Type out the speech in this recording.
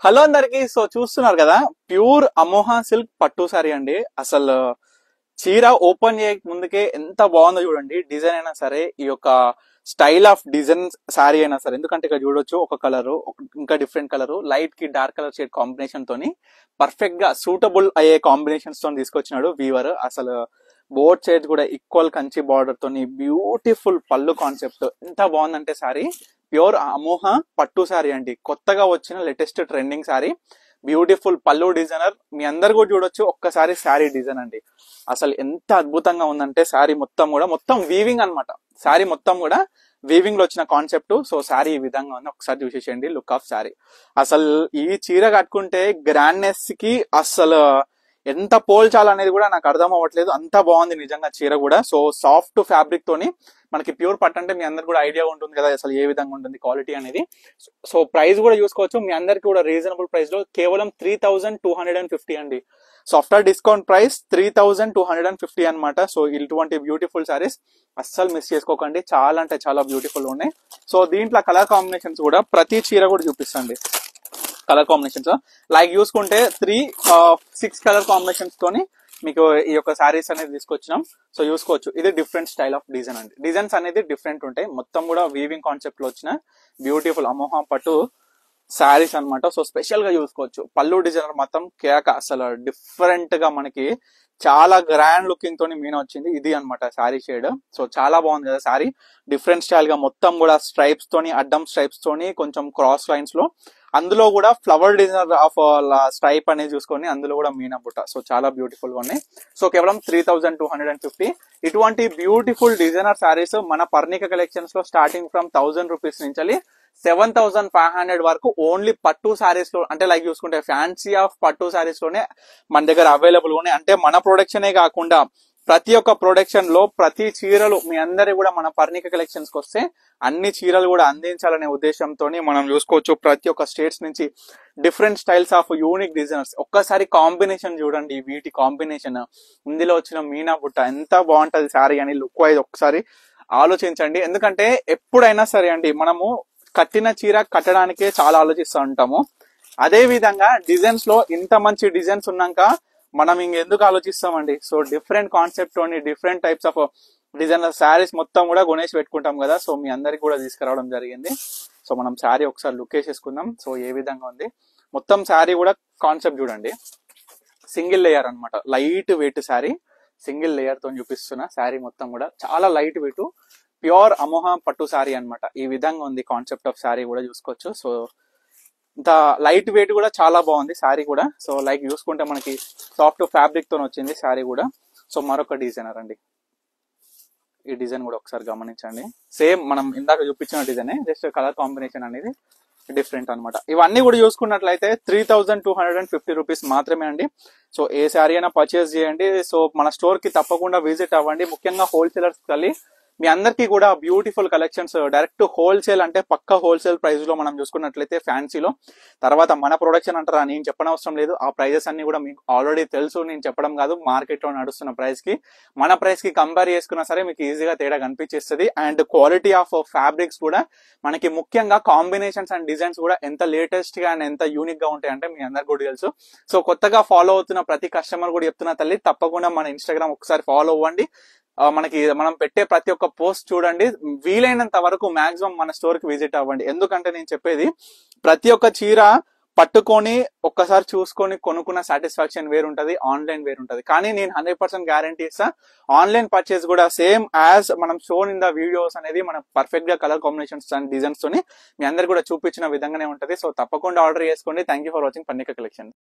Hello అందరికి. So చూస్తున్నారు కదా, ప్యూర్ అమోహా సిల్క్ పట్టు సారీ అండి. అసలు చీర ఓపెన్ చేయక ముందుకే ఎంత బాగుందో చూడండి. డిజైన్ అయినా సరే, ఈ యొక్క స్టైల్ ఆఫ్ డిజైన్ సారీ అయినా సరే, ఎందుకంటే ఇక్కడ చూడొచ్చు ఒక కలర్, ఇంకా డిఫరెంట్ కలర్, లైట్ కి డార్క్ కలర్ షేడ్ కాంబినేషన్ తోని పర్ఫెక్ట్ గా సూటబుల్ అయ్యే కాంబినేషన్స్ తో తీసుకొచ్చినాడు వీవర్. అసలు బోత్ సైడ్స్ కూడా ఈక్వల్ కంచి బార్డర్ తోని బ్యూటిఫుల్ పళ్ళు కాన్సెప్ట్ ఎంత బాగుందంటే సారీ ప్యూర్ అమోహ పట్టు సారీ అండి. కొత్తగా వచ్చిన లేటెస్ట్ ట్రెండింగ్ సారీ, బ్యూటిఫుల్ పళ్ళు డిజైనర్. మీ అందరు కూడా చూడొచ్చు ఒక్కసారి శారీ డిజైన్ అండి. అసలు ఎంత అద్భుతంగా ఉందంటే శారీ మొత్తం వీవింగ్ అన్నమాట. శారీ మొత్తం కూడా వీవింగ్ లో వచ్చిన కాన్సెప్ట్. సో శారీ ఈ విధంగా ఉంది, ఒకసారి చూసేసేయండి లుక్ ఆఫ్ శారీ. అసలు ఈ చీర కట్టుకుంటే గ్రాండ్నెస్ కి అసలు ఎంత పోల్చాలనేది కూడా నాకు అర్థం అవ్వట్లేదు, అంత బాగుంది నిజంగా చీర కూడా. సో సాఫ్ట్ ఫ్యాబ్రిక్ తోని మనకి ప్యూర్ పట్టు అంటే మీ అందరికి కూడా ఐడియా ఉంటుంది కదా అసలు ఏ విధంగా ఉంటుంది క్వాలిటీ అనేది. సో ప్రైస్ కూడా చూసుకోవచ్చు, మీ అందరికి కూడా రీజనబుల్ ప్రైస్ లో కేవలం 3250 అండి. సో ఆఫ్టర్ డిస్కౌంట్ ప్రైస్ 3250 అనమాట. సో ఇటువంటి బ్యూటిఫుల్ సారీస్ అస్సలు మిస్ చేసుకోకండి, చాలా అంటే చాలా బ్యూటిఫుల్ ఉన్నాయి. సో దీంట్లో కలర్ కాంబినేషన్స్ కూడా ప్రతి చీర కూడా చూపిస్తండి. కలర్ కాంబినేషన్స్ లైక్ చూసుకుంటే 6 కలర్ కాంబినేషన్స్ తోని మీకు ఈ యొక్క శారీస్ అనేది తీసుకొచ్చినాం. సో చూసుకోవచ్చు, ఇది డిఫరెంట్ స్టైల్ ఆఫ్ డిజైన్ అండి. డిజైన్స్ అనేది డిఫరెంట్ ఉంటాయి, మొత్తం కూడా వీవింగ్ కాన్సెప్ట్ లో వచ్చిన బ్యూటిఫుల్ అమోహా పట్టు శారీస్ అనమాట. సో స్పెషల్ గా చూసుకోవచ్చు, పళ్ళు డిజైనర్ మొత్తం కేక అసలు డిఫరెంట్ గా మనకి చాలా గ్రాండ్ లుకింగ్ తోని మీన వచ్చింది. ఇది అనమాట శారీ షేడ్. సో చాలా బాగుంది కదా శారీ, డిఫరెంట్ స్టైల్ గా మొత్తం కూడా స్ట్రైప్స్ తోని, అడ్డం స్ట్రైప్స్ తోని, కొంచెం క్రాస్ లైన్స్ లో, అందులో కూడా ఫ్లవర్ డిజైనర్ ఆఫ్ స్ట్రైప్ అనేది చూసుకొని అందులో కూడా మీనా బుట్ట. సో చాలా బ్యూటిఫుల్ గా ఉన్నాయి. సో కేవలం 3250. ఇటువంటి బ్యూటిఫుల్ డిజైనర్ శారీస్ మన పర్ణిక కలెక్షన్స్ లో స్టార్టింగ్ ఫ్రమ్ 1000 రూపీస్ నుంచి 7500 వరకు ఓన్లీ పట్టు శారీస్ లో, అంటే లైక్ చూసుకుంటే ఫ్యాన్సీ ఆఫ్ పట్టు శారీస్ లోనే మన దగ్గర అవైలబుల్ ఉన్నాయి. అంటే మన ప్రొడక్షనే కాకుండా ప్రతి ఒక్క ప్రొడక్షన్ లో ప్రతి చీరలు మీ అందరి కూడా మన పర్ణిక కలెక్షన్స్ కి వస్తే అన్ని చీరలు కూడా అందించాలనే ఉద్దేశంతో మనం చూసుకోవచ్చు. ప్రతి ఒక్క స్టేట్స్ నుంచి different styles of unique designers. ఒక్కసారి కాంబినేషన్ చూడండి, వీటి కాంబినేషన్, ఇందులో వచ్చిన మీనా బుట్ట ఎంత బాగుంటది శారీ అని లుక్ వైజ్ ఒకసారి ఆలోచించండి. ఎందుకంటే ఎప్పుడైనా సరే అండి, మనము కట్టిన చీర కట్టడానికే చాలా ఆలోచిస్తూ ఉంటాము. అదే విధంగా డిజైన్స్ లో ఇంత మంచి డిజైన్స్ ఉన్నాక మనం ఇంకెందుకు ఆలోచిస్తామండి. సో డిఫరెంట్ కాన్సెప్ట్ తోని different types of designer saris మొత్తం కూడా కొనేసి పెట్టుకుంటాం కదా. సో మీ అందరికి కూడా తీసుకురావడం జరిగింది. సో మనం శారీ ఒకసారి లుక్ వేసేసుకుందాం. సో ఏ విధంగా ఉంది మొత్తం శారీ కూడా కాన్సెప్ట్ చూడండి. సింగిల్ లేయర్ అనమాట, light weight sari, single layer తో చూపిస్తున్న శారీ మొత్తం కూడా చాలా లైట్ వెయిట్ ప్యూర్ అమోహా పట్టు శారీ అనమాట. ఈ విధంగా ఉంది కాన్సెప్ట్ ఆఫ్ శారీ కూడా చూసుకోవచ్చు. సో ఇంత లైట్ వెయిట్ కూడా చాలా బాగుంది శారీ కూడా. సో లైక్ చూసుకుంటే మనకి సాఫ్ట్ ఫ్యాబ్రిక్ తో వచ్చింది శారీ కూడా. సో మరొక డిజైనర్ అండి, ఈ డిజైన్ కూడా ఒకసారి గమనించండి. సేమ్ మనం ఇందాక చూపించిన డిజైన్, జస్ట్ కలర్ కాంబినేషన్ అనేది డిఫరెంట్ అనమాట. ఇవన్నీ కూడా చూసుకున్నట్లయితే 3250 రూపీస్ మాత్రమే అండి. సో ఏ శారీ అయినా పర్చేస్ చేయండి. సో మన స్టోర్ కి తప్పకుండా విజిట్ అవ్వండి. ముఖ్యంగా హోల్సేలర్స్ కలిసి మీ అందరికీ కూడా బ్యూటిఫుల్ కలెక్షన్స్ డైరెక్ట్ హోల్సేల్, అంటే పక్క హోల్సేల్ ప్రైస్ లో మనం చూసుకున్నట్లయితే ఫ్యాన్సీలో, తర్వాత మన ప్రొడక్షన్ అంటారా నేను చెప్పనవసరం లేదు. ఆ ప్రైజెస్ అన్ని కూడా మీకు ఆల్రెడీ తెలుసు, నేను చెప్పడం కాదు. మార్కెట్ లో నడుస్తున్న ప్రైస్ కి మన ప్రైస్ కి కంపేర్ చేసుకున్నా సరే మీకు ఈజీగా తేడా కనిపించేస్తుంది. అండ్ క్వాలిటీ ఆఫ్ ఫ్యాబ్రిక్స్ కూడా మనకి, ముఖ్యంగా కాంబినేషన్స్ అండ్ డిజైన్స్ కూడా ఎంత లేటెస్ట్ గా అండ్ ఎంత యూనిక్ గా ఉంటాయి అంటే మీ అందరికి కూడా తెలుసు. సో కొత్తగా ఫాలో అవుతున్న ప్రతి కస్టమర్ కూడా చెప్తున్న తల్లి, తప్పకుండా మన ఇన్స్టాగ్రామ్ ఒకసారి ఫాలో అవ్వండి. మనం పెట్టే ప్రతి ఒక్క పోస్ట్ చూడండి. వీలైనంత వరకు మాక్సిమం మన స్టోర్ కి విజిట్ అవ్వండి. ఎందుకంటే నేను చెప్పేది, ప్రతి ఒక్క చీర పట్టుకొని ఒక్కసారి చూసుకొని కొనుక్కున్న సాటిస్ఫాక్షన్ వేరుంటది, ఆన్లైన్ వేరుంటది. కానీ నేను 100% గ్యారంటీ ఇస్తా, ఆన్లైన్ పర్చేస్ కూడా సేమ్ యాజ్ మనం షోన్ ఇన్ ద వీడియోస్ అనేది మనం పర్ఫెక్ట్ గా కలర్ కాంబినేషన్స్ అండ్ డిజైన్స్ తోని మీ అందరు కూడా చూపించిన విధంగానే ఉంటది. సో తప్పకుండా ఆర్డర్ చేసుకోండి. Thank you for watching Parnika collection.